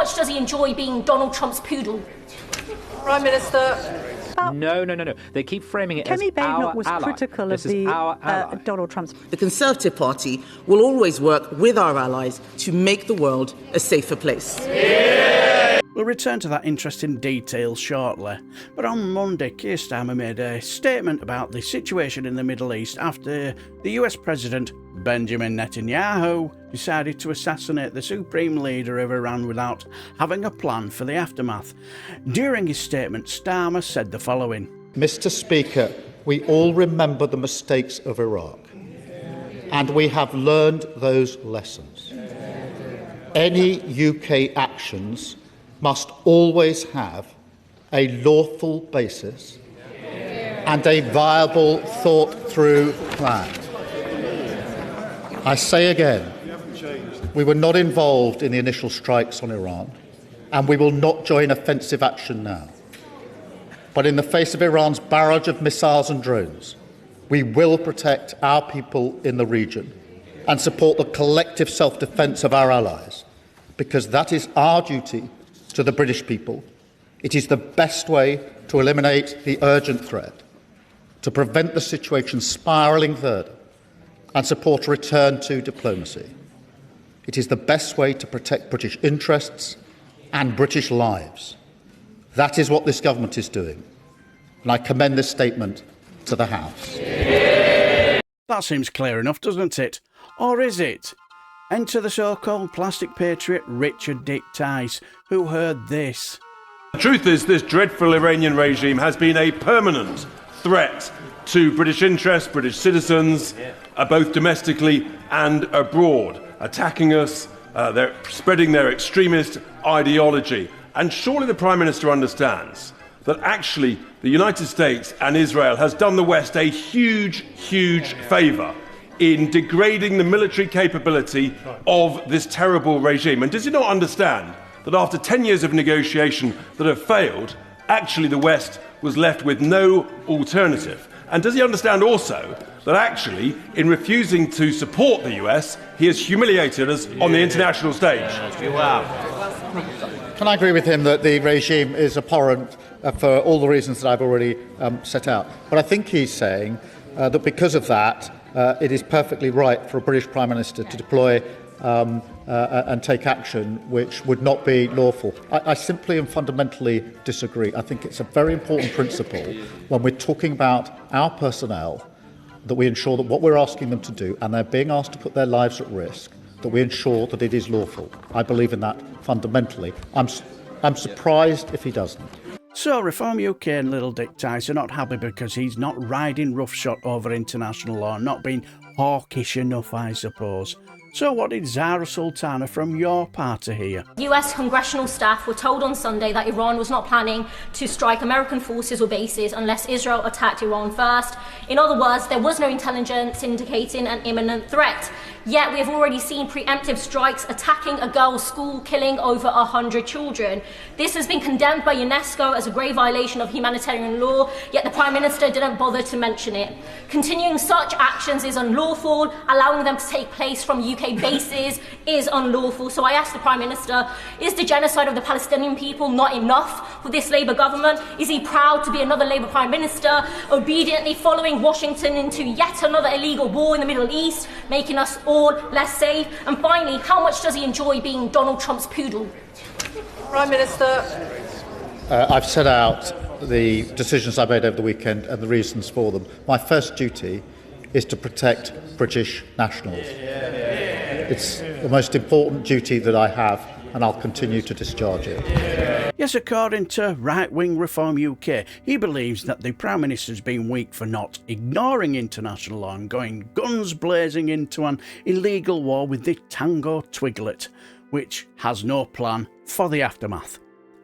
much does he enjoy being Donald Trump's poodle? Prime Minister. No. They keep framing it as Badenoch was ally. critical this of is our ally. Donald Trump's. The Conservative Party will always work with our allies to make the world a safer place. We'll return to that interesting detail shortly. But on Monday, Keir Starmer made a statement about the situation in the Middle East after the US President Benjamin Netanyahu decided to assassinate the supreme leader of Iran without having a plan for the aftermath. During his statement, Starmer said the following. Mr. Speaker, we all remember the mistakes of Iraq, and we have learned those lessons. Any UK actions must always have a lawful basis and a viable, thought-through plan. I say again, we were not involved in the initial strikes on Iran, and we will not join offensive action now. But in the face of Iran's barrage of missiles and drones, we will protect our people in the region and support the collective self-defence of our allies, because that is our duty to the British people. It is the best way to eliminate the urgent threat, to prevent the situation spiralling further, and support a return to diplomacy. It is the best way to protect British interests and British lives. That is what this government is doing, and I commend this statement to the House. That seems clear enough, doesn't it? Or is it? Enter the so-called plastic patriot Richard Tice, who heard this. The truth is, this dreadful Iranian regime has been a permanent threat to British interests, British citizens, both domestically and abroad, attacking us, they're spreading their extremist ideology. And surely the Prime Minister understands that actually the United States and Israel has done the West a huge favour in degrading the military capability of this terrible regime. And does he not understand that after 10 years of negotiation that have failed, actually the West was left with no alternative? And does he understand also that actually, in refusing to support the US, he has humiliated us on the international stage? Can I agree with him that the regime is abhorrent for all the reasons that I've already set out? But I think he's saying that because of that, it is perfectly right for a British Prime Minister to deploy and take action which would not be lawful. I simply and fundamentally disagree. I think it's a very important principle when we're talking about our personnel that we ensure that what we're asking them to do, and they're being asked to put their lives at risk, that we ensure that it is lawful. I believe in that fundamentally. I'm surprised if he doesn't. So Reform UK and Little Dick Tice are not happy because he's not riding roughshod over international law, not being hawkish enough, I suppose. So what did Zarah Sultana from your party hear? US congressional staff were told on Sunday that Iran was not planning to strike American forces or bases unless Israel attacked Iran first. In other words, there was no intelligence indicating an imminent threat. Yet we have already seen preemptive strikes attacking a girls' school, killing over 100 children. This has been condemned by UNESCO as a grave violation of humanitarian law, yet the Prime Minister didn't bother to mention it. Continuing such actions is unlawful. Allowing them to take place from UK bases is unlawful. So I ask the Prime Minister, is the genocide of the Palestinian people not enough for this Labour government? Is he proud to be another Labour Prime Minister, obediently following Washington into yet another illegal war in the Middle East, making us all less safe? And finally, how much does he enjoy being Donald Trump's poodle? Prime Minister. I've set out the decisions I made over the weekend and the reasons for them. My first duty is to protect British nationals. It's the most important duty that I have, and I'll continue to discharge it. Yes, according to right-wing Reform UK, he believes that the Prime Minister's been weak for not ignoring international law and going guns blazing into an illegal war with the Tango Twiglet, which has no plan for the aftermath.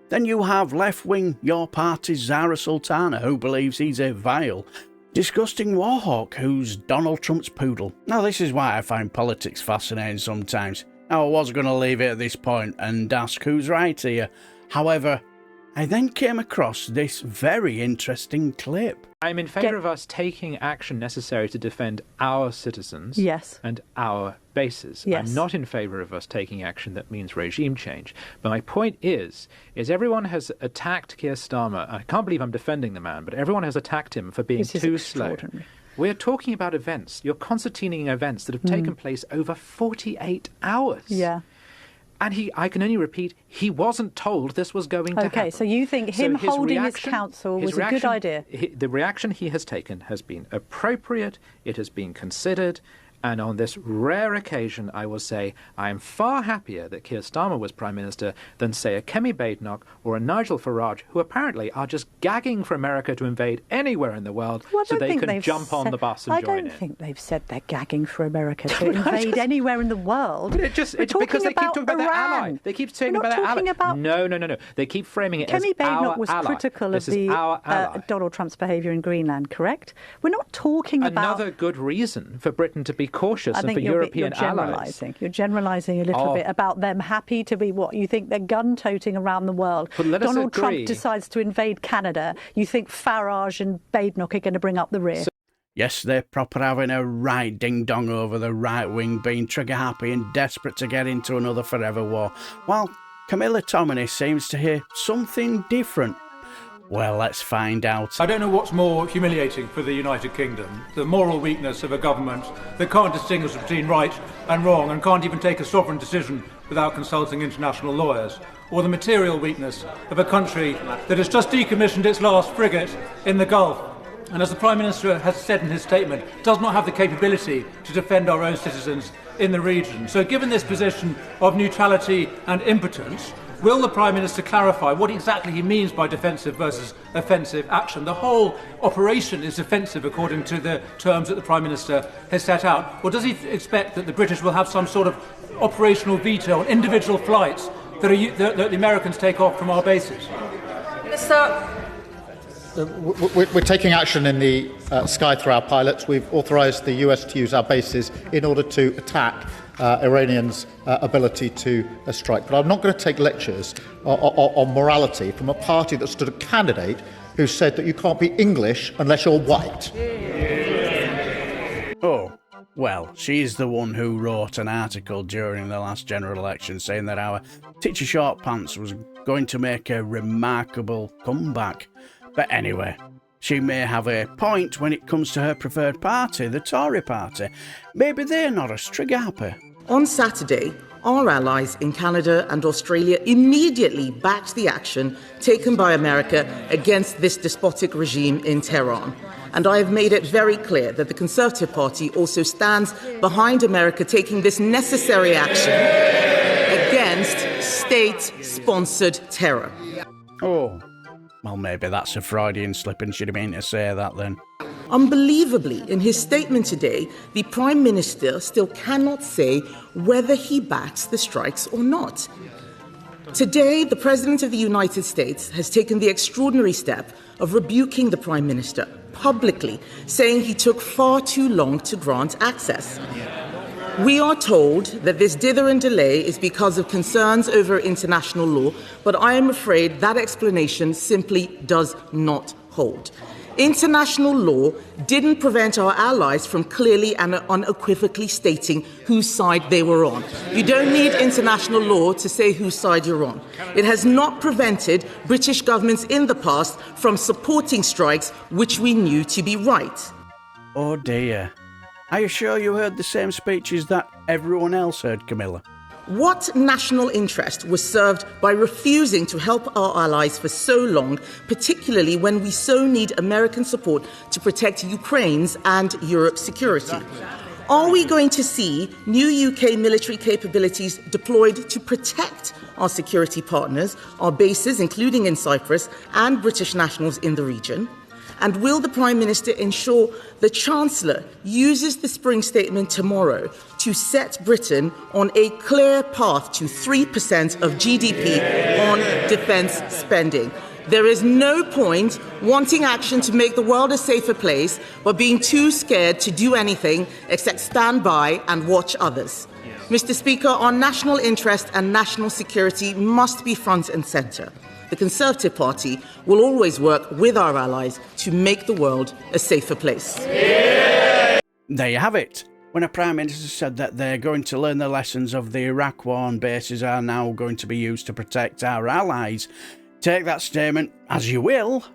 Then you have left-wing your party's Zarah Sultana, who believes he's a vile, disgusting warhawk who's Donald Trump's poodle. Now, this is why I find politics fascinating sometimes. Now, I was going to leave it at this point and ask who's right here. However, I then came across this very interesting clip. I'm in favour of us taking action necessary to defend our citizens and our bases. I'm not in favour of us taking action that means regime change. But my point is everyone has attacked Keir Starmer. I can't believe I'm defending the man, but everyone has attacked him for being too slow. We're talking about events. You're concertining events that have taken place over 48 hours. Yeah. And I can only repeat, he wasn't told this was going to happen. Okay, so you think him holding his counsel was a good idea? The reaction he has taken has been appropriate, it has been considered, and on this rare occasion, I will say, I am far happier that Keir Starmer was Prime Minister than, say, a Kemi Badenoch or a Nigel Farage, who apparently are just gagging for America to invade anywhere in the world so they can jump on the bus and join in. I don't think they've said they're gagging for America to invade anywhere in the world. But it's because they keep talking about their ally. They keep talking about their ally. No. They keep framing it as our ally. Kemi Badenoch was critical of the Donald Trump's behaviour in Greenland, correct? We're not talking about... Another good reason for Britain to be cautious and for European allies. You're generalising a little bit about them happy to be what? You think they're gun-toting around the world. Donald Trump decides to invade Canada. You think Farage and Badenoch are going to bring up the rear. Yes, they're proper having a right ding-dong over the right wing, being trigger-happy and desperate to get into another forever war, while Camilla Tominey seems to hear something different. Well, let's find out. I don't know what's more humiliating for the United Kingdom, the moral weakness of a government that can't distinguish between right and wrong and can't even take a sovereign decision without consulting international lawyers, or the material weakness of a country that has just decommissioned its last frigate in the Gulf and, as the Prime Minister has said in his statement, does not have the capability to defend our own citizens in the region. So given this position of neutrality and impotence, will the Prime Minister clarify what exactly he means by defensive versus offensive action? The whole operation is defensive according to the terms that the Prime Minister has set out. Or does he expect that the British will have some sort of operational veto on individual flights that the Americans take off from our bases? Minister. We're taking action in the sky through our pilots. We've authorised the US to use our bases in order to attack Iranians' ability to strike. But I'm not going to take lectures on morality from a party that stood a candidate who said that you can't be English unless you're white. Oh, well, she's the one who wrote an article during the last general election saying that our teacher short pants was going to make a remarkable comeback. But anyway, she may have a point when it comes to her preferred party, the Tory party. Maybe they're not as trigger-happy. On Saturday, our allies in Canada and Australia immediately backed the action taken by America against this despotic regime in Tehran. And I have made it very clear that the Conservative Party also stands behind America taking this necessary action against state-sponsored terror. Oh. Well, maybe that's a Freudian slip and she didn't mean to say that then. Unbelievably, in his statement today, the Prime Minister still cannot say whether he backs the strikes or not. Today, the President of the United States has taken the extraordinary step of rebuking the Prime Minister publicly, saying he took far too long to grant access. We are told that this dither and delay is because of concerns over international law, but I am afraid that explanation simply does not hold. International law didn't prevent our allies from clearly and unequivocally stating whose side they were on. You don't need international law to say whose side you're on. It has not prevented British governments in the past from supporting strikes which we knew to be right. Oh dear. Are you sure you heard the same speeches that everyone else heard, Camilla? What national interest was served by refusing to help our allies for so long, particularly when we so need American support to protect Ukraine's and Europe's security? Are we going to see new UK military capabilities deployed to protect our security partners, our bases, including in Cyprus, and British nationals in the region? And will the Prime Minister ensure the Chancellor uses the spring statement tomorrow to set Britain on a clear path to 3% of GDP on defence spending? There is no point wanting action to make the world a safer place, but being too scared to do anything except stand by and watch others. Mr. Speaker, our national interest and national security must be front and centre. the Conservative Party will always work with our allies to make the world a safer place. Yeah! There you have it. When a Prime Minister said that they're going to learn the lessons of the Iraq War and bases are now going to be used to protect our allies, take that statement as you will,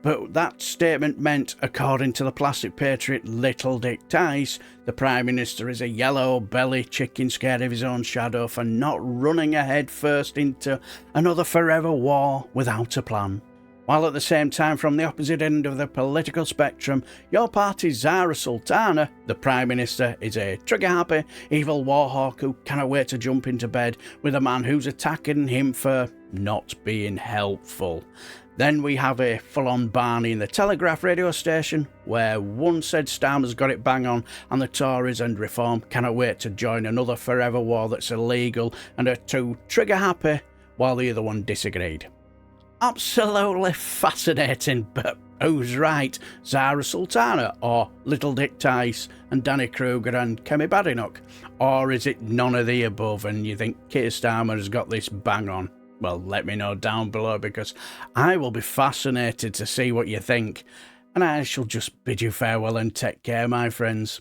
but that statement meant, according to the plastic patriot Little Dick Tice, the Prime Minister is a yellow-belly chicken scared of his own shadow for not running ahead first into another forever war without a plan. While at the same time, from the opposite end of the political spectrum, your party's Zarah Sultana, the Prime Minister, is a trigger-happy, evil warhawk who cannot wait to jump into bed with a man who's attacking him for not being helpful. Then we have a full-on Barney in the Telegraph radio station, where one said Starmer's got it bang on, and the Tories and Reform cannot wait to join another forever war that's illegal and are too trigger-happy, while the other one disagreed. Absolutely fascinating, but who's right? Zarah Sultana, or Little Dick Tice and Danny Kruger and Kemi Badenoch? Or is it none of the above and you think Kier Starmer has got this bang on? Well, let me know down below, because I will be fascinated to see what you think. And I shall just bid you farewell and take care, my friends.